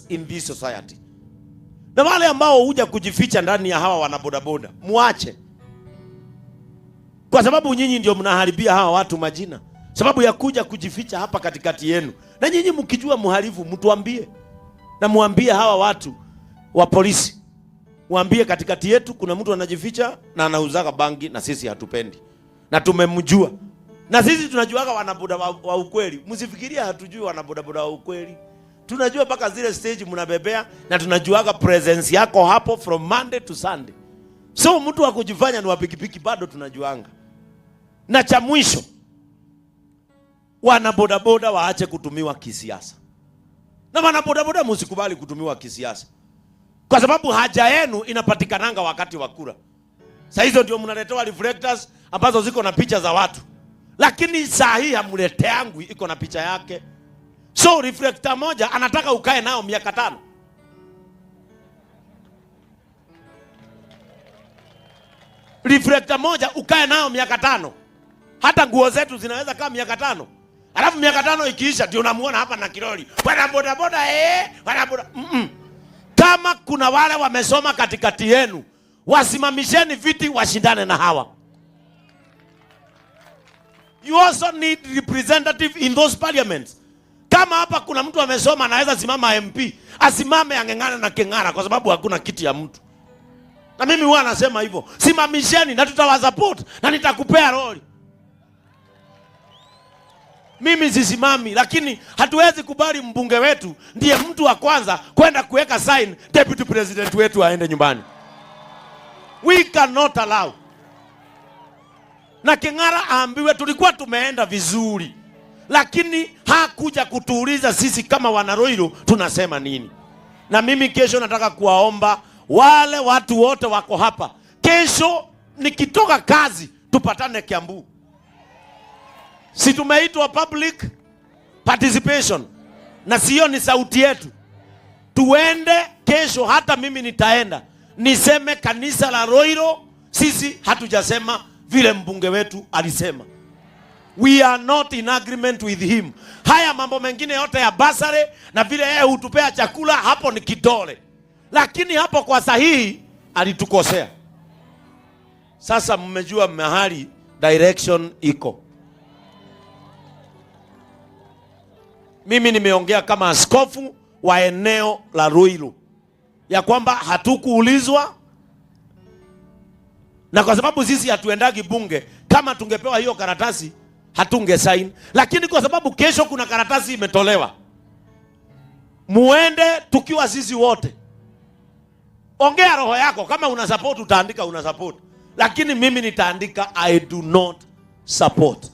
in this society. Na wale ambao huja kujificha ndani ya hawa wanabodaboda, muache. Kwa sababu nyinyi ndio mnaharibia hawa watu majina. Sababu ya kuja kujificha hapa katikati yenu. Na nyinyi mkijua muhalifu mtuambie. Na muambie hawa watu wa polisi. Muambie katikati yetu kuna mtu anajificha na anauzaga bangi na sisi hatupendi. Na tumemjua. Na sisi tunajuaga wanaboda wa ukweli. Msifikiria hatujui wanabodaboda wa ukweli. Tunajua mpaka zile stage mnabebea na tunajuaga presence yako hapo from Monday to Sunday. So mtu wa kujifanya ni wa pikipiki bado tunajuanga. Na cha mwisho, wanabodaboda waache kutumiwa kisiasa. Na wanabodaboda msikubali kutumiwa kisiasa. Kwa sababu haja yenu inapatikananga wakati wa kura. Sasa hizo ndio mnaletewa reflectors ambazo ziko na picha za watu. Lakini saa hii hamleteangu iko na picha yake. So reflector moja anataka ukae nao miaka 5. Reflector moja ukae nao miaka 5. Hata nguo zetu zinaweza kaa miaka 5. Alafu miaka 5 ikiisha ndio unamuona hapa na kiroli. Wana bodaboda wana boda. Kama kuna wale wamesoma katikati yenu, wasimamisheni viti washindane na hawa. You also need representative in those parliaments. Kama hapa kuna mtu amesoma anaweza simama MP, asimame angengana na Keng'ara kwa sababu hakuna kiti ya mtu. Na mimi huwa nasema hivyo, simamisheni na tutawasupport na nitakupea roli. Mimi sisimami, lakini hatuwezi kubali mbunge wetu ndiye mtu wa kwanza kwenda kuweka sign deputy president wetu aende nyumbani. We cannot allow. Na Keng'ara aambiwe tulikuwa tumeenda vizuri, lakini hakuja kutuuliza sisi kama wanaroiro tunasema nini. Na mimi kesho nataka kuwaomba wale watu wote wako hapa, kesho nikitoka kazi tupatane Kiambu. Si tumeitwa public participation, na sio ni sauti yetu. Tuende kesho, hata mimi nitaenda niseme kanisa la Roiro sisi hatujasema vile mbunge wetu alisema. We are not in agreement with him. Haya mambo mengine yote ya basare na vile yeye hutupea chakula, hapo ni kidole. Lakini hapo kwa sahihi alitukosea. Sasa mmejua mahali direction iko. Mimi nimeongea kama askofu wa eneo la Ruiru ya kwamba hatukuulizwa, na kwa sababu sisi hatuendagi bunge, kama tungepewa hiyo karatasi hatunge sign. Lakini kwa sababu kesho kuna karatasi imetolewa, muende tukiwa sisi wote. Ongea roho yako, kama una support utaandika una support, lakini mimi nitaandika I do not support.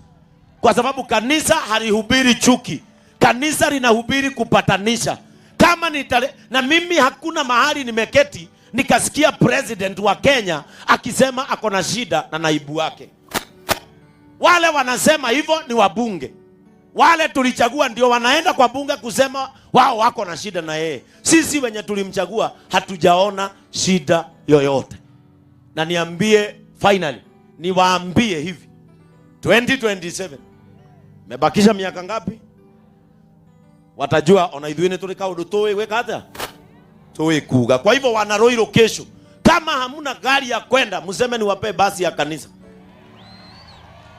Kwa sababu kanisa halihubiri chuki, kanisa linahubiri kupatanisha. Kama na mimi hakuna mahali nimeketi nikasikia president wa Kenya akisema ako na shida na naibu wake. Wale wanasema hivyo ni wabunge. Wale tulichagua ndio wanaenda kwa bunge kusema wao wako na shida na yeye. Sisi wenye tulimchagua hatujaona shida yoyote. Na niambie finally, niwaambie hivi, 2027 mebakisha miaka ngapi? Watajua ona idhuine tulika udutoe weka hata toe kuga. Kwa hivyo wana Roiro kesho, kama hamuna gari ya kwenda, mseme niwape basi ya kanisa.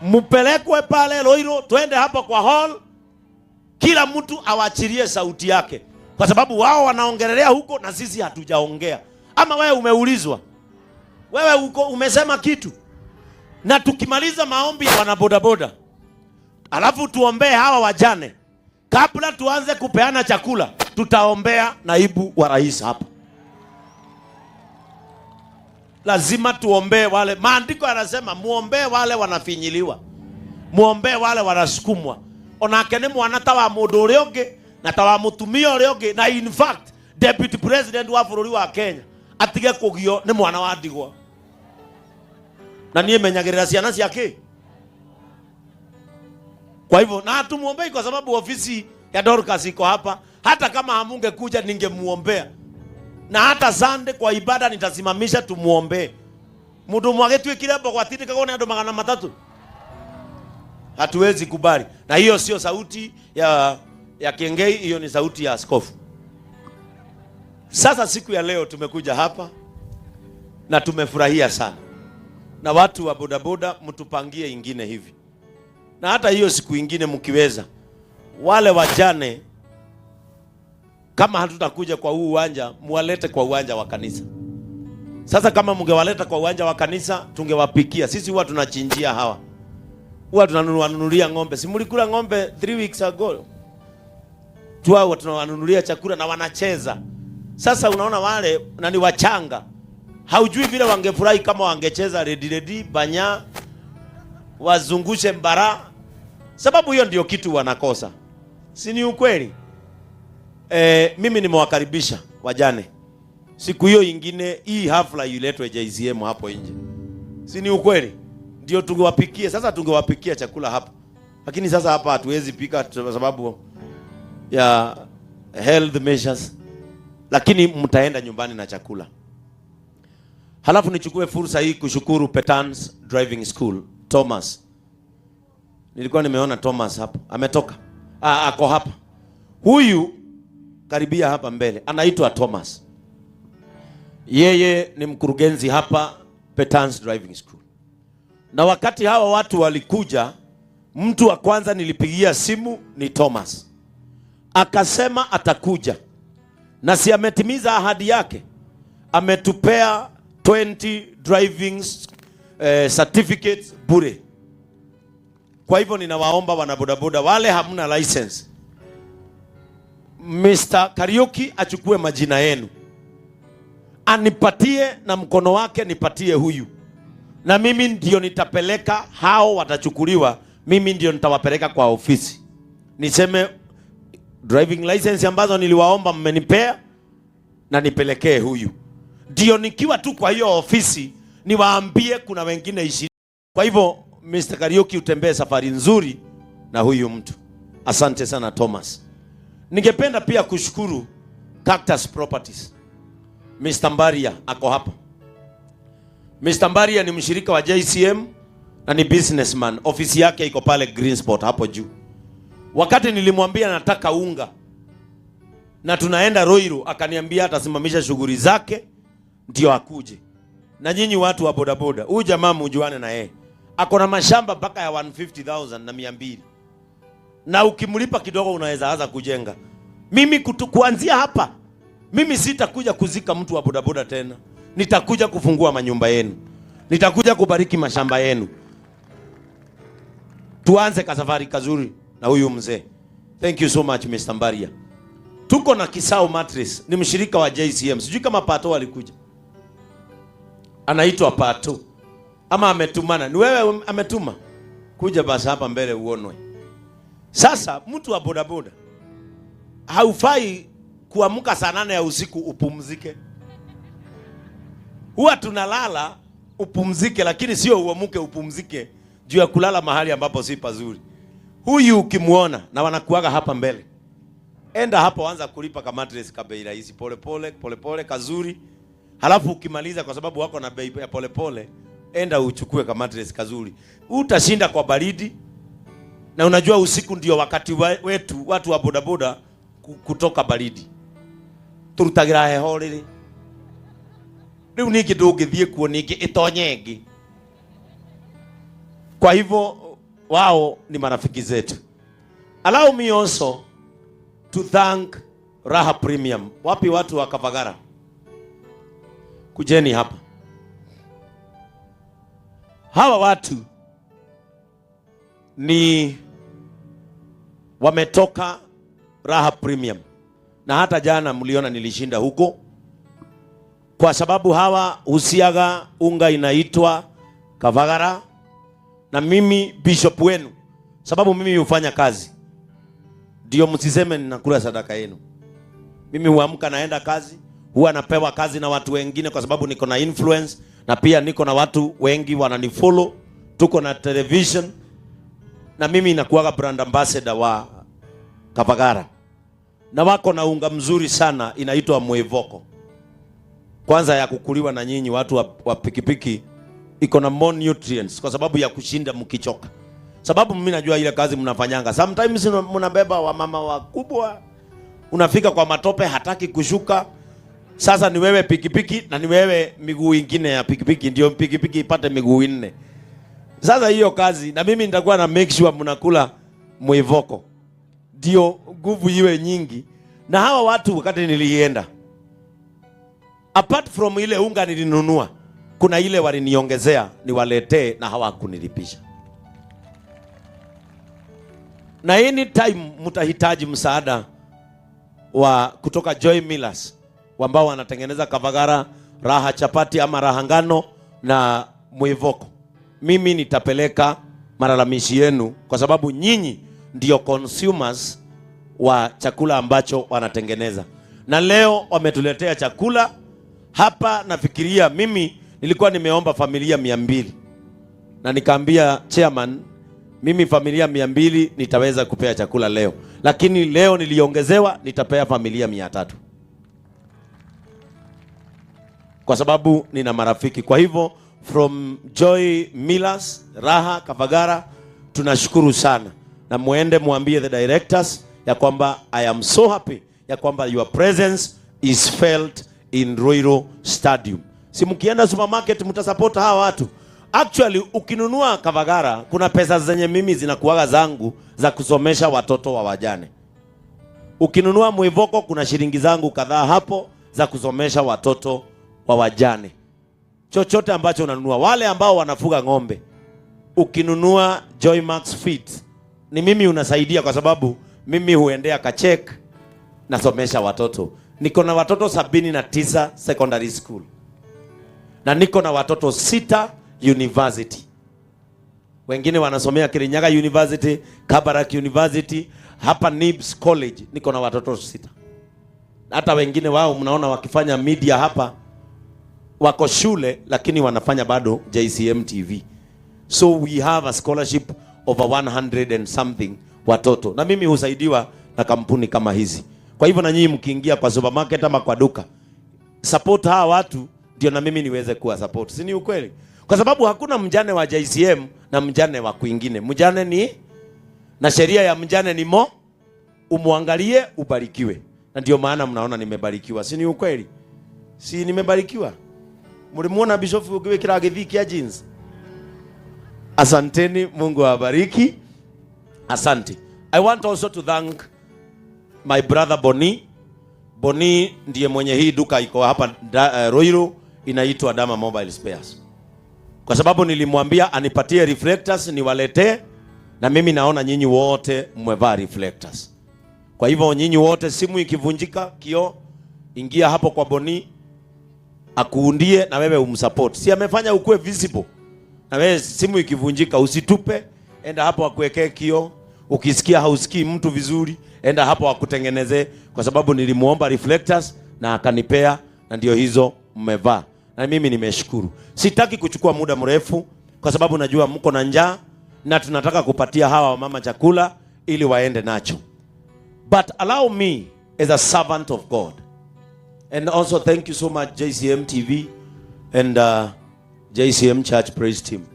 Mupelekwe pale Roiro, twende hapa kwa hall, kila mtu awachilie sauti yake. Kwa sababu wao wanaongelea huko na sisi hatujaongea. Ama wewe umeulizwa? Wewe uko umesema kitu? Na tukimaliza maombi ya wanabodaboda, alafu tuombee hawa wajane. Kabla tuanze kupeana chakula, tutaombea naibu wa rais hapa. Lazima tuombee wale. Maandiko yanasema muombee wale wanafinyiliwa, muombee wale wanasukumwa. Onake ni mwana tawa mundu uria ungi na tawa mutumia uria ungi, na in fact deputy president wa bururi wa Kenya atige kugio ni mwana wa ndigwa. Na niye menyagirira ciana ciake. Kwa hivyo na tumuombei, kwa sababu ofisi ya Dorcas iko hapa. Hata kama hamunge kuja ningemuombea. Na hata Sunday kwa ibada nitasimamisha tumuombee. Mundu mwagetu ikirebo kwa tini kagone ando 300. Hatuwezi kubali. Na hiyo sio sauti ya Kengei, hiyo ni sauti ya askofu. Sasa siku ya leo tumekuja hapa na tumefurahia sana, na watu wa bodaboda mtupangie ingine hivi, na hata hiyo siku ingine mkiweza, wale wajane kama hatutakuja kwa huu uwanja, muwalete kwa uwanja wa kanisa. Sasa kama mngewaleta kwa uwanja wa kanisa, tungewapikia. Sisi huwa tunachinjia hawa, huwa tunanunulia ng'ombe. Si mlikula ng'ombe 3 weeks ago? Tuwa tunawanunulia chakula na wanacheza. Sasa unaona wale na ni wachanga, haujui vile wangefurahi kama wangecheza redi banya, wazungushe mbara. Sababu hiyo ndio kitu wanakosa, si ni ukweli? Mimi nimewakaribisha wajane. Siku hiyo ingine hii hafla iletwe JCM hapo nje, si ni ukweli? Ndio tungewapikie. Sasa tungewapikia chakula hapa, lakini sasa hapa hatuwezi pika kwa sababu ya health measures, lakini mtaenda nyumbani na chakula. Halafu nichukue fursa hii kushukuru Petans Driving School. Thomas, nilikuwa nimeona Thomas hapa, ametoka ako hapa. Huyu karibia hapa mbele, anaitwa Thomas. Yeye ni mkurugenzi hapa Petans Driving School. Na wakati hawa watu walikuja, mtu wa kwanza nilipigia simu ni Thomas. Akasema atakuja, na si ametimiza ahadi yake. Ametupea 20 driving certificates bure. Kwa hivyo ninawaomba wanabodaboda wale hamna license, Mr. Kariuki achukue majina yenu, anipatie na mkono wake nipatie huyu, na mimi ndio nitapeleka hao, watachukuliwa. Mimi ndio nitawapeleka kwa ofisi, niseme driving license ambazo niliwaomba mmenipea, na nipelekee huyu. Ndio nikiwa tu kwa hiyo ofisi niwaambie kuna wengine 20. Kwa hivyo Mr. Kariuki, utembee safari nzuri na huyu mtu. Asante sana Thomas. Ningependa pia kushukuru Cactus Properties. Mr. Mbaria ako hapa. Mr. Mbaria ni mshirika wa JCM na ni businessman. Ofisi yake iko pale Green Spot hapo juu. Wakati nilimwambia nataka unga na tunaenda Roiro, akaniambia atasimamisha shughuli zake ndio akuje. Na nyinyi watu wa bodaboda, huyu jamaa mjuane na yeye. Ako na mashamba mpaka ya 150,000 na 200. Na ukimlipa kidogo unaweza anza kujenga. Mimi kuanzia hapa, mimi sitakuja kuzika mtu wa bodaboda tena. Nitakuja kufungua manyumba yenu, nitakuja kubariki mashamba yenu. Tuanze kasafari kazuri na huyu mzee. Thank you so much Mr. Mbaria. Tuko na Kisao Mattress, ni mshirika wa JCM. Sijui kama Pato alikuja. Anaitwa Pato ama ametumana. Ni wewe ametuma? Kuja basi hapa mbele uonwe. Sasa mtu wa bodaboda haufai kuamka saa 8 ya usiku upumzike. Huwa tunalala upumzike, lakini sio uamuke upumzike juu ya kulala mahali ambapo si pazuri. Huyu ukimuona na wanakuaga hapa mbele, enda hapo anza kulipa kama mattress ka bei rahisi, pole pole kazuri. Halafu ukimaliza, kwa sababu wako na bei ya pole pole, enda uchukue kama mattress kazuri. Utashinda kwa baridi. Na unajua usiku ndio wakati wetu watu wa bodaboda kutoka baridi. Turutagira heho riri. Riu niki ndungithie kuo niki itonyenge. Kwa hivyo wao ni marafiki zetu. Allow me also to thank Raha Premium. Wapi watu wa Kavagara? Kujeni hapa. Hawa watu ni wametoka Raha Premium, na hata jana mliona nilishinda huko, kwa sababu hawa husiaga unga inaitwa Kavagara, na mimi bishop wenu, sababu mimi hufanya kazi, ndio msiseme ninakula sadaka yenu. Mimi huamka naenda kazi, huwa napewa kazi na watu wengine kwa sababu niko na influence, na pia niko na watu wengi wananifollow, tuko na television, na mimi nakuaga brand ambassador wa Kavagara. Na wako na unga mzuri sana inaitwa Mwevoko. Kwanza ya kukuliwa na nyinyi watu wa pikipiki, iko na more nutrients kwa sababu ya kushinda mkichoka. Sababu mimi najua ile kazi mnafanyanga. Sometimes mnabeba wa mama wakubwa, unafika kwa matope hataki kushuka. Sasa ni wewe pikipiki na ni wewe miguu ingine ya pikipiki, ndio pikipiki ipate miguu 4. Sasa hiyo kazi, na mimi nitakuwa na make sure mnakula mwivoko, ndio nguvu iwe nyingi. Na hawa watu wakati nilienda, apart from ile unga nilinunua, kuna ile waliniongezea niwaletee na hawakunilipisha. Na anytime mtahitaji msaada wa kutoka Joy Millers ambao wanatengeneza kavagara, raha chapati ama raha ngano na mwivoko, mimi nitapeleka malalamishi yenu, kwa sababu nyinyi ndio consumers wa chakula ambacho wanatengeneza. Na leo wametuletea chakula hapa. Nafikiria mimi nilikuwa nimeomba familia 200 na nikaambia chairman, mimi familia 200 nitaweza kupea chakula leo, lakini leo niliongezewa nitapea familia 300 kwa sababu nina marafiki. Kwa hivyo from Joy Millers, Raha Kavagara, tunashukuru sana, na muende muambie the directors ya kwamba I am so happy ya kwamba your presence is felt in Ruiru Stadium. Si mkienda supermarket mtasupport hawa watu. Actually ukinunua Kavagara kuna pesa zenye mimi zinakuaga zangu za kusomesha watoto wa wajane. Ukinunua mwivoko kuna shilingi zangu kadhaa hapo za kusomesha watoto wa wajane. Chochote ambacho unanunua, wale ambao wanafuga ng'ombe, ukinunua Joy Max Feed ni mimi unasaidia, kwa sababu mimi huendea kachek nasomesha watoto. Niko na watoto 79 secondary school na niko na watoto 6 university. Wengine wanasomea Kirinyaga University, Kabarak University, hapa Nibs College niko na watoto 6. Hata wengine wao mnaona wakifanya media hapa wako shule, lakini wanafanya bado JCM TV. So we have a scholarship over 100 and something watoto, na mimi husaidiwa na kampuni kama hizi. Kwa hivyo na nyinyi mkiingia kwa supermarket ama kwa duka, support hawa watu ndio na mimi niweze kuwa support. Si ni ukweli? Kwa sababu hakuna mjane wa JCM na mjane wa kwingine. Mjane ni, na sheria ya mjane ni umwangalie ubarikiwe. Na ndio maana mnaona nimebarikiwa. Si ni ukweli? Si nimebarikiwa? Mlimuona Bishop ukiwe kila githiki ya jeans. Asanteni, Mungu awabariki. Asante. I want also to thank my brother Boni. Boni ndiye mwenye hii duka iko hapa Ruiru, inaitwa Dama Mobile Spares. Kwa sababu nilimwambia anipatie reflectors niwaletee, na mimi naona nyinyi wote mmevaa reflectors. Kwa hivyo nyinyi wote, simu ikivunjika kio, ingia hapo kwa Boni akuundie na wewe umsupport. Si amefanya ukue visible. Na wewe simu ikivunjika usitupe, enda hapo akuwekee kio. Ukisikia hausikii mtu vizuri, enda hapo akutengeneze, kwa sababu nilimuomba reflectors na akanipea, na ndio hizo mmevaa. Na mimi nimeshukuru. Sitaki kuchukua muda mrefu kwa sababu najua mko na njaa na tunataka kupatia hawa mama chakula ili waende nacho. But allow me as a servant of God, and also thank you so much JCM TV and JCM Church Praise Team.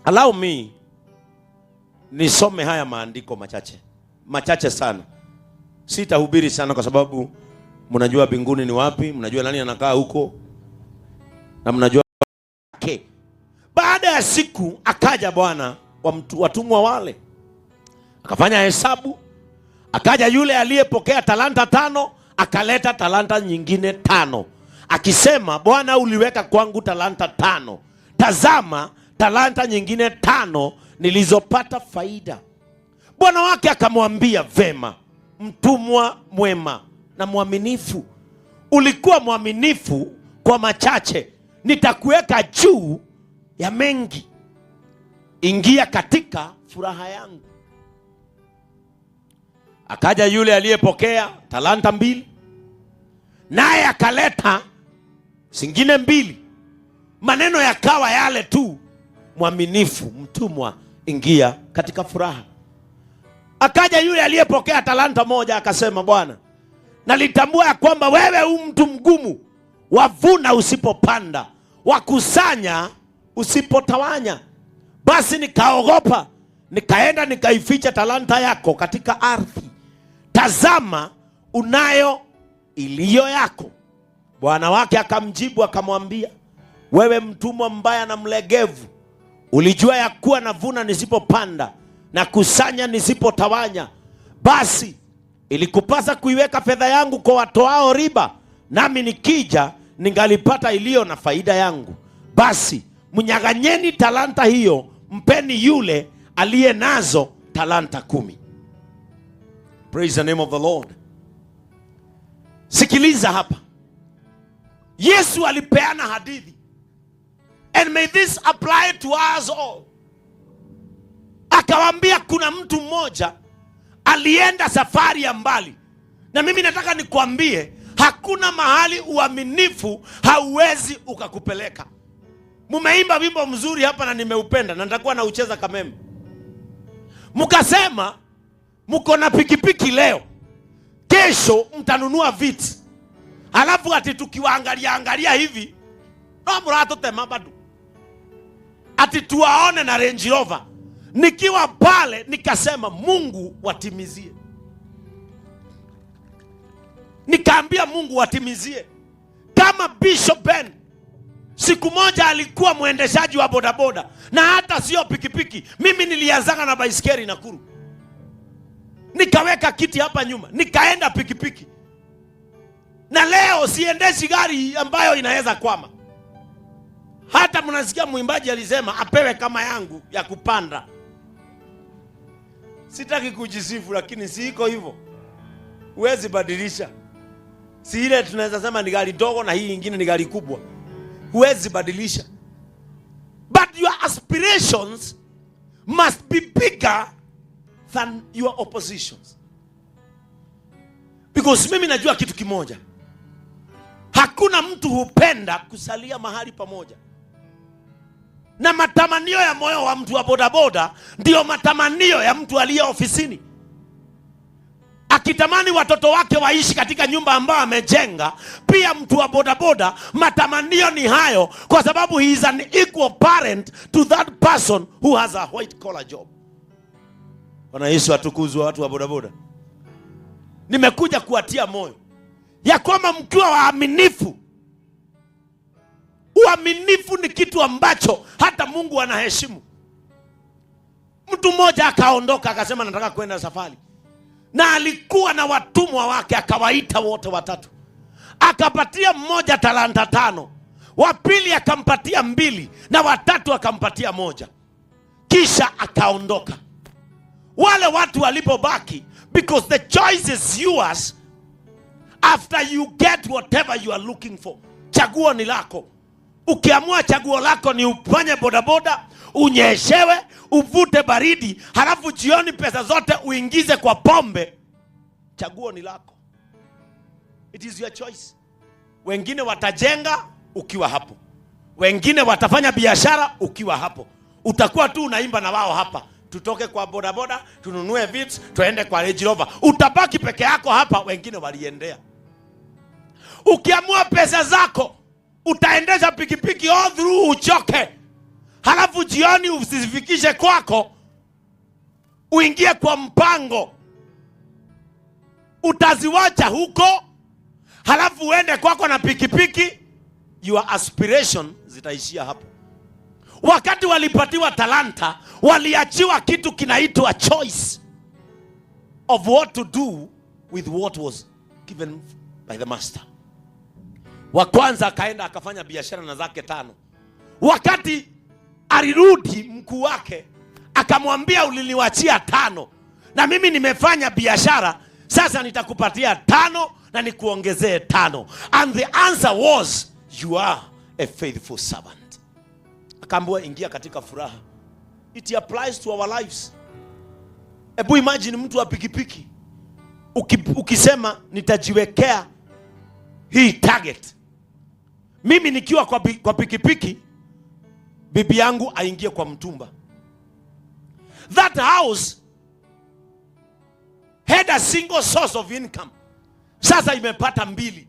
Allow me nisome haya maandiko machache sana. Sitahubiri sana kwa sababu mnajua binguni ni wapi, mnajua nani anakaa huko, na mnajua okay. Baada ya siku akaja bwana wa watumwa wale, akafanya hesabu, akaja yule aliyepokea talanta 5 akaleta talanta nyingine 5, akisema, Bwana uliweka kwangu talanta 5, tazama talanta nyingine 5 nilizopata faida. Bwana wake akamwambia, vema mtumwa mwema na mwaminifu, ulikuwa mwaminifu kwa machache, nitakuweka juu ya mengi, ingia katika furaha yangu. Akaja yule aliyepokea talanta 2, naye akaleta zingine 2. Maneno yakawa yale tu, mwaminifu, mtumwa, ingia katika furaha. Akaja yule aliyepokea talanta 1 akasema, Bwana nalitambua ya kwamba wewe mtu mgumu, wavuna usipopanda, wakusanya usipotawanya. Basi nikaogopa, nikaenda nikaificha talanta yako katika ardhi. Tazama, unayo iliyo yako. Bwana wake akamjibu akamwambia, wewe mtumwa mbaya na mlegevu, ulijua ya kuwa navuna nisipopanda na kusanya nisipotawanya. Basi ilikupasa kuiweka fedha yangu kwa watoao riba, nami nikija ningalipata iliyo na faida yangu. Basi mnyang'anyeni talanta hiyo, mpeni yule aliye nazo talanta 10. Praise the name of the Lord. Sikiliza hapa. Yesu alipeana hadithi. And may this apply to us all. Akawaambia kuna mtu mmoja alienda safari ya mbali. Na mimi nataka nikwambie, hakuna mahali uaminifu hauwezi ukakupeleka. Mumeimba wimbo mzuri hapa na nimeupenda na nitakuwa na ucheza kameme. Mukasema mko na pikipiki leo, kesho mtanunua viti. Alafu ati tukiwaangalia hivi, murato tema bado. Ati tuwaone na Range Rover. Nikiwa pale nikasema Mungu watimizie. Nikaambia Mungu watimizie. Kama Bishop Ben siku moja alikuwa mwendeshaji wa bodaboda, na hata sio pikipiki. Mimi nilianzanga na baisikeli Nakuru. Nikaweka kiti hapa nyuma, nikaenda pikipiki. Na leo siendeshi gari ambayo inaweza kwama. Hata mnasikia mwimbaji alisema apewe kama yangu ya kupanda. Sitaki kujisifu, lakini si iko hivyo. Huwezi badilisha. Si ile tunaweza sema ni gari dogo na hii nyingine ni gari kubwa. Huwezi badilisha. But your aspirations must be bigger than your oppositions. Because mimi najua kitu kimoja. Hakuna mtu hupenda kusalia mahali pamoja. Na matamanio ya moyo wa mtu wa bodaboda ndio matamanio ya mtu aliye ofisini. Akitamani watoto wake waishi katika nyumba ambayo amejenga, pia mtu wa bodaboda matamanio ni hayo, kwa sababu he is an equal parent to that person who has a white collar job. Bwana Yesu atukuzwe, watu wa bodaboda. Nimekuja kuatia moyo ya kwamba mkiwa waaminifu. Uaminifu ni kitu ambacho hata Mungu anaheshimu. Mtu mmoja akaondoka akasema nataka kwenda safari. Na alikuwa na watumwa wake, akawaita wote watatu. Akapatia mmoja talanta 5. Wa pili akampatia 2 na watatu akampatia 1. Kisha akaondoka. Wale watu walipobaki, because the choice is yours after you get whatever you are looking for. Chaguo ni lako. Ukiamua chaguo lako ni ufanye bodaboda, unyeshewe, uvute baridi, halafu jioni pesa zote uingize kwa pombe, chaguo ni lako. It is your choice. Wengine watajenga ukiwa hapo. Wengine watafanya biashara ukiwa hapo. Utakuwa tu unaimba na wao hapa. Tutoke kwa bodaboda, tununue vitu, tuende kwa Range Rover. Utabaki peke yako hapa, wengine waliendea. Ukiamua pesa zako, utaendesha pikipiki all through uchoke. Halafu jioni usifikishe kwako, uingie kwa mpango. Utaziwacha huko, halafu uende kwako na pikipiki. Your aspiration zitaishia hapo. Wakati walipatiwa talanta, waliachiwa kitu kinaitwa choice of what to do with what was given by the master. Wa kwanza akaenda akafanya biashara na zake 5. Wakati alirudi mkuu wake akamwambia, uliniwachia 5 na mimi nimefanya biashara, sasa nitakupatia 5 na nikuongezee 5. And the answer was, you are a faithful servant. Akaambiwa ingia katika furaha. It applies to our lives. Ebu imagine mtu wa pikipiki ukisema nitajiwekea hii target. Mimi nikiwa kwa pikipiki, bibi yangu aingie kwa mtumba. That house had a single source of income. Sasa imepata 2.